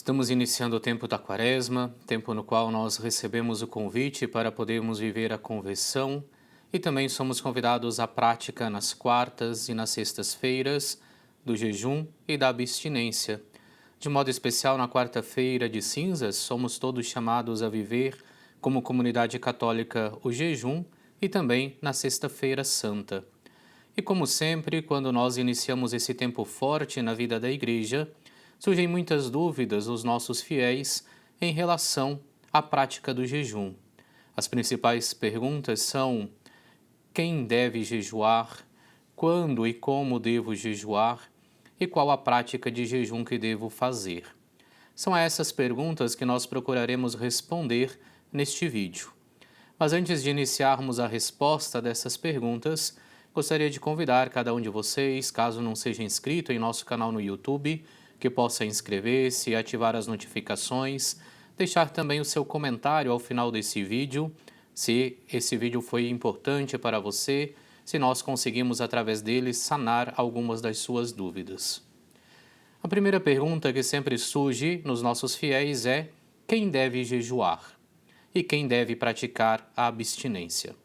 Estamos iniciando o tempo da Quaresma, tempo no qual nós recebemos o convite para podermos viver a conversão e também somos convidados à prática nas quartas e nas sextas-feiras do jejum e da abstinência. De modo especial, na quarta-feira de cinzas, somos todos chamados a viver como comunidade católica o jejum e também na Sexta-feira Santa. E como sempre, quando nós iniciamos esse tempo forte na vida da Igreja, surgem muitas dúvidas dos nossos fiéis em relação à prática do jejum. As principais perguntas são: quem deve jejuar? Quando e como devo jejuar? E qual a prática de jejum que devo fazer? São essas perguntas que nós procuraremos responder neste vídeo. Mas antes de iniciarmos a resposta dessas perguntas, gostaria de convidar cada um de vocês, caso não seja inscrito em nosso canal no YouTube, que possa inscrever-se, ativar as notificações, deixar também o seu comentário ao final desse vídeo, se esse vídeo foi importante para você, se nós conseguimos através dele sanar algumas das suas dúvidas. A primeira pergunta que sempre surge nos nossos fiéis é: quem deve jejuar? E quem deve praticar a abstinência?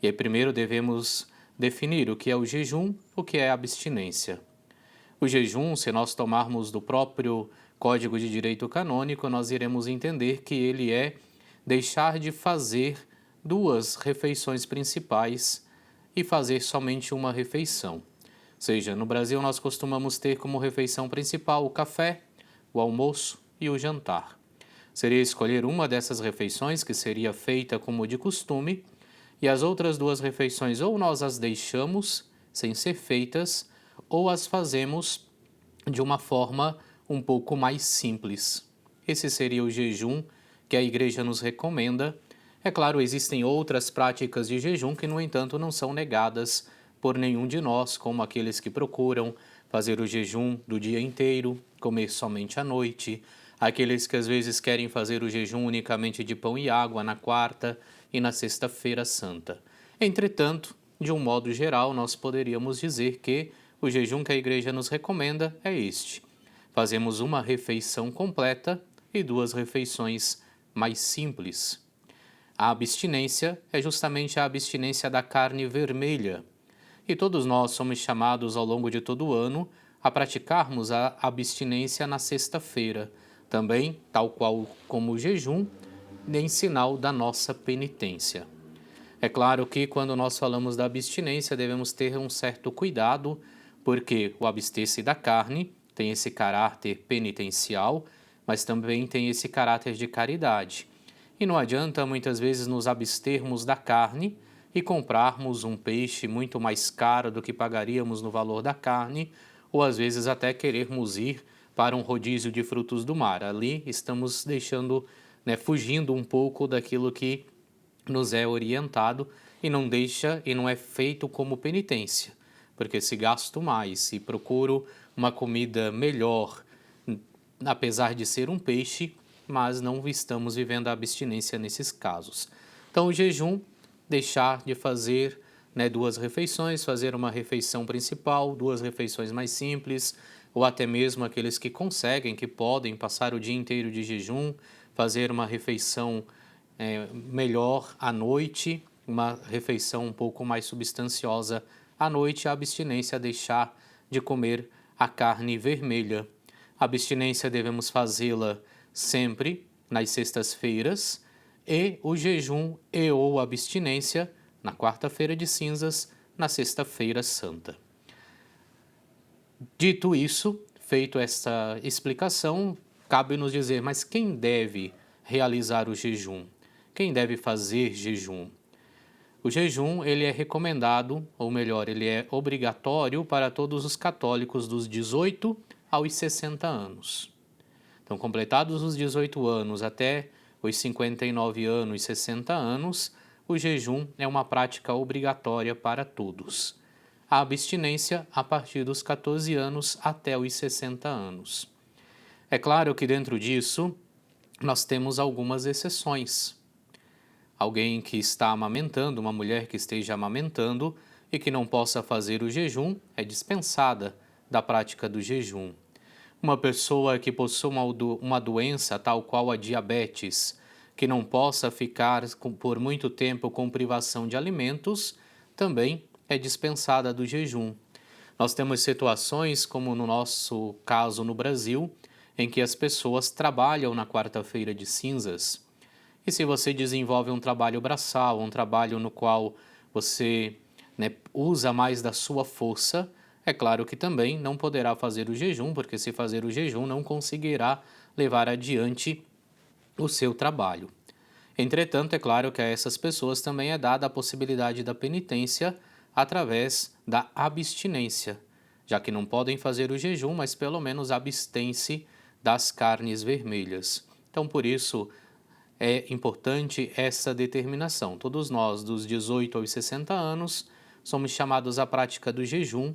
E aí primeiro devemos definir o que é o jejum, o que é a abstinência. O jejum, se nós tomarmos do próprio Código de Direito Canônico, nós iremos entender que ele é deixar de fazer duas refeições principais e fazer somente uma refeição. Ou seja, no Brasil nós costumamos ter como refeição principal o café, o almoço e o jantar. Seria escolher uma dessas refeições, que seria feita como de costume, e as outras duas refeições ou nós as deixamos sem ser feitas, ou as fazemos de uma forma um pouco mais simples. Esse seria o jejum que a Igreja nos recomenda. É claro, existem outras práticas de jejum que, no entanto, não são negadas por nenhum de nós, como aqueles que procuram fazer o jejum do dia inteiro, comer somente à noite, aqueles que às vezes querem fazer o jejum unicamente de pão e água na quarta e na sexta-feira santa. Entretanto, de um modo geral, nós poderíamos dizer que o jejum que a Igreja nos recomenda é este: fazemos uma refeição completa e duas refeições mais simples. A abstinência é justamente a abstinência da carne vermelha. E todos nós somos chamados ao longo de todo o ano a praticarmos a abstinência na sexta-feira, também, tal qual como o jejum, em sinal da nossa penitência. É claro que quando nós falamos da abstinência devemos ter um certo cuidado, porque o abster-se da carne tem esse caráter penitencial, mas também tem esse caráter de caridade. E não adianta muitas vezes nos abstermos da carne e comprarmos um peixe muito mais caro do que pagaríamos no valor da carne, ou às vezes até querermos ir para um rodízio de frutos do mar. Ali estamos deixando, fugindo um pouco daquilo que nos é orientado e não deixa e não é feito como penitência. Porque se gasto mais, se procuro uma comida melhor, apesar de ser um peixe, mas não estamos vivendo a abstinência nesses casos. Então, o jejum, deixar de fazer duas refeições, fazer uma refeição principal, duas refeições mais simples, ou até mesmo aqueles que conseguem, que podem passar o dia inteiro de jejum, fazer uma refeição melhor à noite, uma refeição um pouco mais substanciosa à noite, a abstinência, deixar de comer a carne vermelha. A abstinência devemos fazê-la sempre nas sextas-feiras e o jejum e ou abstinência na quarta-feira de cinzas, na sexta-feira santa. Dito isso, feito esta explicação, cabe-nos dizer, mas quem deve realizar o jejum? Quem deve fazer jejum? O jejum, ele é recomendado, ou melhor, ele é obrigatório para todos os católicos dos 18 aos 60 anos. Então, completados os 18 anos até os 59 anos e 60 anos, o jejum é uma prática obrigatória para todos. A abstinência a partir dos 14 anos até os 60 anos. É claro que dentro disso nós temos algumas exceções. Alguém que está amamentando, uma mulher que esteja amamentando e que não possa fazer o jejum, é dispensada da prática do jejum. Uma pessoa que possua uma doença tal qual a diabetes, que não possa ficar por muito tempo com privação de alimentos, também é dispensada do jejum. Nós temos situações, como no nosso caso no Brasil, em que as pessoas trabalham na quarta-feira de cinzas. E se você desenvolve um trabalho braçal, um trabalho no qual você, usa mais da sua força, é claro que também não poderá fazer o jejum, porque se fazer o jejum não conseguirá levar adiante o seu trabalho. Entretanto, é claro que a essas pessoas também é dada a possibilidade da penitência através da abstinência, já que não podem fazer o jejum, mas pelo menos abstêm-se das carnes vermelhas. Então, por isso, é importante essa determinação. Todos nós, dos 18 aos 60 anos, somos chamados à prática do jejum.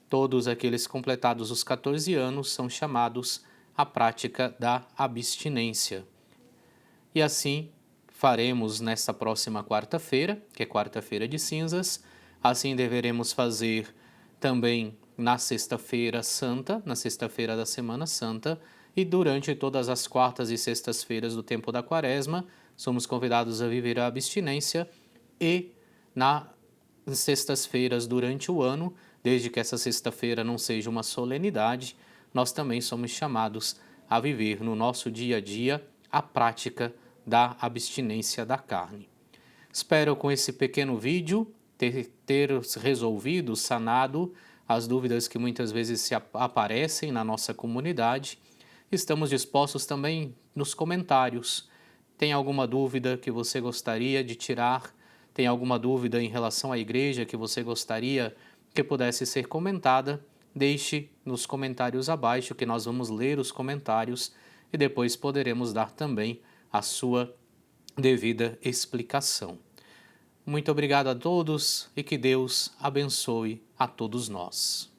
Todos aqueles completados os 14 anos são chamados à prática da abstinência. E assim faremos nesta próxima quarta-feira, que é quarta-feira de cinzas. Assim deveremos fazer também na sexta-feira santa, na sexta-feira da Semana Santa, e durante todas as quartas e sextas-feiras do tempo da Quaresma, somos convidados a viver a abstinência e nas sextas-feiras durante o ano, desde que essa sexta-feira não seja uma solenidade, nós também somos chamados a viver no nosso dia a dia a prática da abstinência da carne. Espero com esse pequeno vídeo ter resolvido, sanado as dúvidas que muitas vezes se aparecem na nossa comunidade. Estamos dispostos também nos comentários. Tem alguma dúvida que você gostaria de tirar? Tem alguma dúvida em relação à igreja que você gostaria que pudesse ser comentada? Deixe nos comentários abaixo que nós vamos ler os comentários e depois poderemos dar também a sua devida explicação. Muito obrigado a todos e que Deus abençoe a todos nós.